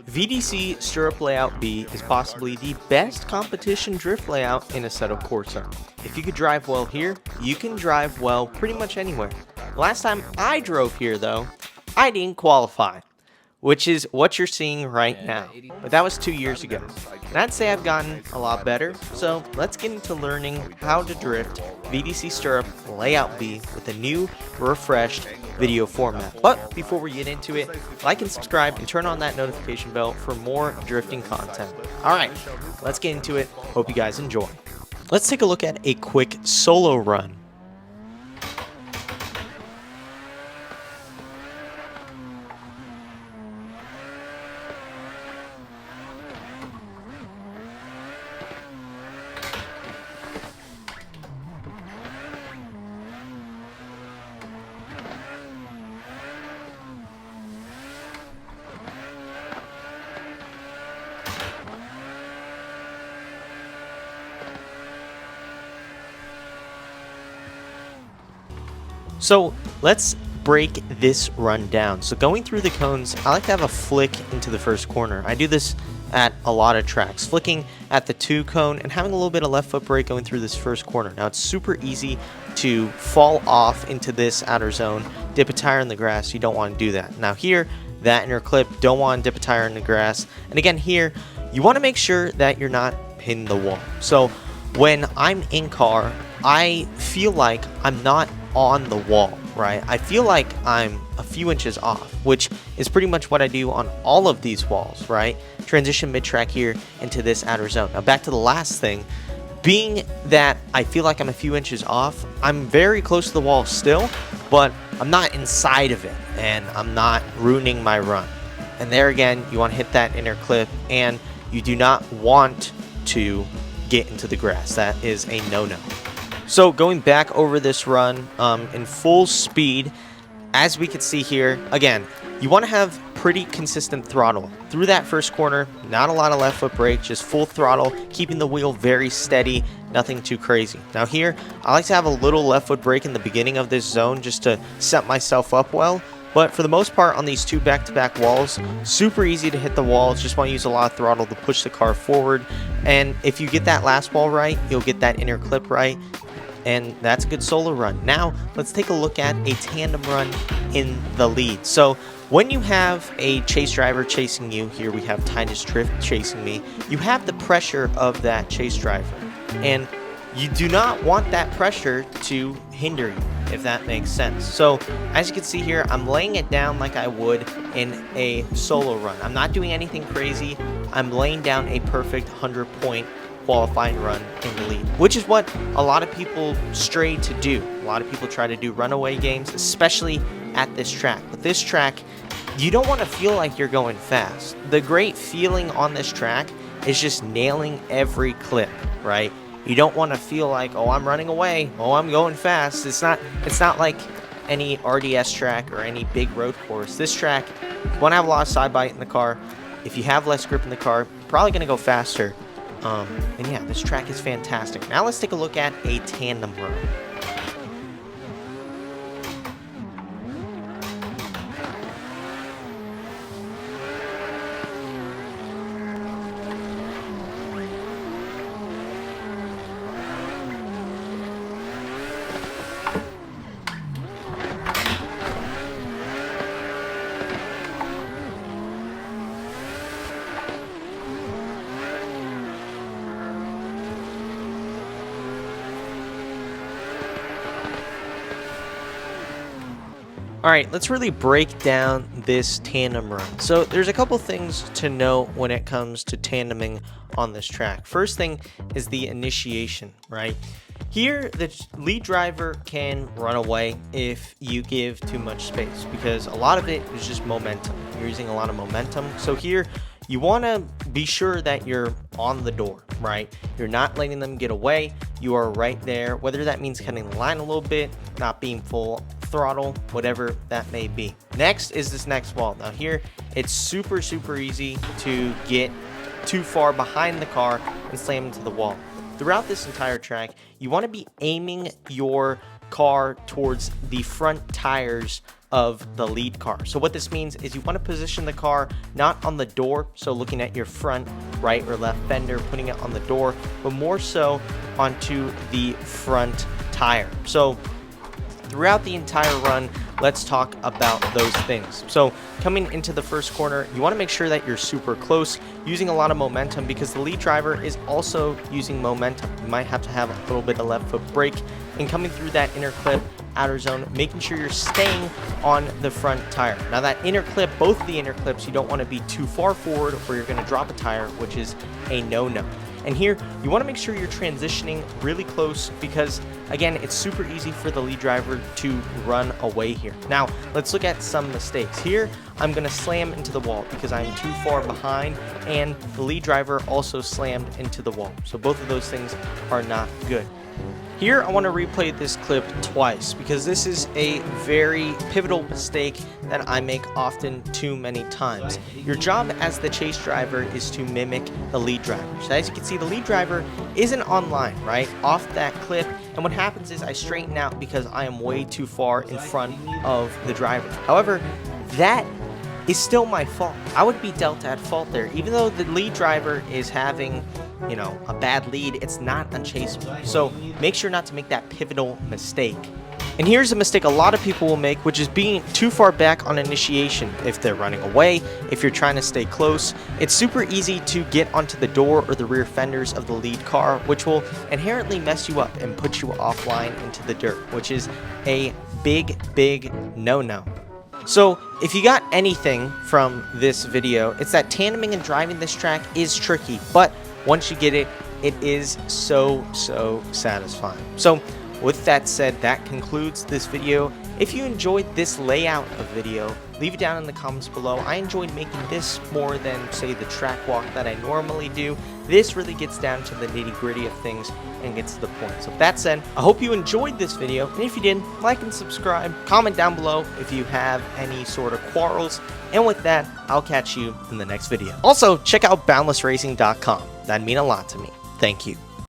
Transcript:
VDC Sturup Layout B is possibly the best competition drift layout in Assetto Corsa. If you could drive well here, you can drive well pretty much anywhere. Last time I drove here though, I didn't qualify, which is what you're seeing right now. But that was 2 years ago. And I'd say I've gotten a lot better, so let's get into learning how to drift VDC Sturup Layout B with a new, refreshed video format. But before we get into it, like and subscribe and turn on that notification bell for more drifting content. Alright, let's get into it. Hope you guys enjoy. Let's take a look at a quick solo run. So let's break this run down. So going through the cones, I like to have a flick into the first corner. I do this at a lot of tracks, flicking at the 2 cone and having a little bit of left foot brake going through this first corner. Now it's super easy to fall off into this outer zone, dip a tire in the grass. You don't want to do that. Now here, that inner clip, don't want to dip a tire in the grass. And again here, you want to make sure that you're not hitting the wall. So when I'm in car, I feel like I'm not on the wall, right? I feel like I'm a few inches off, which is pretty much what I do on all of these walls, right? Transition mid-track here into this outer zone. Now back to the last thing, being that I feel like I'm a few inches off, I'm very close to the wall still, but I'm not inside of it and I'm not ruining my run. And there again, you want to hit that inner clip and you do not want to get into the grass. That is a no-no. So going back over this run in full speed, as we can see here, again, you want to have pretty consistent throttle. Through that first corner, not a lot of left foot brake, just full throttle, keeping the wheel very steady, nothing too crazy. Now here, I like to have a little left foot brake in the beginning of this zone just to set myself up well. But for the most part on these 2 back-to-back walls, super easy to hit the walls. Just want to use a lot of throttle to push the car forward. And if you get that last wall right, you'll get that inner clip right. And that's a good solo run. Now, let's take a look at a tandem run in the lead. So when you have a chase driver chasing you, here we have Titus Drift chasing me, you have the pressure of that chase driver. And you do not want that pressure to hinder you, if that makes sense. So as you can see here, I'm laying it down like I would in a solo run. I'm not doing anything crazy. I'm laying down a perfect 100-point qualifying run in the lead, which is what a lot of people stray to do. A lot of people try to do runaway games, especially at this track. But this track, you don't want to feel like you're going fast. The great feeling on this track is just nailing every clip, right? You don't want to feel like, oh, I'm running away, oh, I'm going fast. It's not like any RDS track or any big road course. This track, you want to have a lot of side bite in the car. If you have less grip in the car, you're probably going to go faster. And yeah, this track is fantastic. Now let's take a look at a tandem run. Alright, let's really break down this tandem run. So there's a couple things to know when it comes to tandeming on this track. First thing is the initiation, right? Here, the lead driver can run away if you give too much space because a lot of it is just momentum. You're using a lot of momentum. So here, you want to be sure that you're on the door, right? You're not letting them get away. You are right there, whether that means cutting the line a little bit, not being full throttle, whatever that may be. Next is this next wall. Now here, it's super easy to get too far behind the car and slam into the wall. Throughout this entire track, you want to be aiming your car towards the front tires of the lead car. So what this means is you want to position the car not on the door, so looking at your front, right, or left fender, putting it on the door, but more so onto the front tire. So throughout the entire run, let's talk about those things. So coming into the first corner, you want to make sure that you're super close, using a lot of momentum, because the lead driver is also using momentum. You might have to have a little bit of left foot brake, and coming through that inner clip, outer zone, making sure you're staying on the front tire. Now that inner clip, both of the inner clips, you don't want to be too far forward where you're going to drop a tire, which is a no-no. And here, you want to make sure you're transitioning really close, because again, it's super easy for the lead driver to run away here. Now, let's look at some mistakes. Here, I'm going to slam into the wall because I'm too far behind, and the lead driver also slammed into the wall. So both of those things are not good. Here, I want to replay this clip twice because this is a very pivotal mistake that I make often too many times. Your job as the chase driver is to mimic the lead driver. So as you can see, the lead driver isn't online, right, off that clip. And what happens is I straighten out because I am way too far in front of the driver. However, that is still my fault. I would be dealt at fault there. Even though the lead driver is having, you know, a bad lead, it's not unchaseable. So make sure not to make that pivotal mistake. And here's a mistake a lot of people will make, which is being too far back on initiation. If they're running away, if you're trying to stay close, it's super easy to get onto the door or the rear fenders of the lead car, which will inherently mess you up and put you offline into the dirt, which is a big no-no. So if you got anything from this video, it's that tandeming and driving this track is tricky, but once you get it, it is so satisfying. So with that said, that concludes this video. If you enjoyed this layout of video, leave it down in the comments below. I enjoyed making this more than, say, the track walk that I normally do. This really gets down to the nitty-gritty of things and gets to the point. So with that said, I hope you enjoyed this video, and if you did, like and subscribe. Comment down below if you have any sort of quarrels, and with that, I'll catch you in the next video. Also, check out boundlessracing.com. That'd mean a lot to me. Thank you.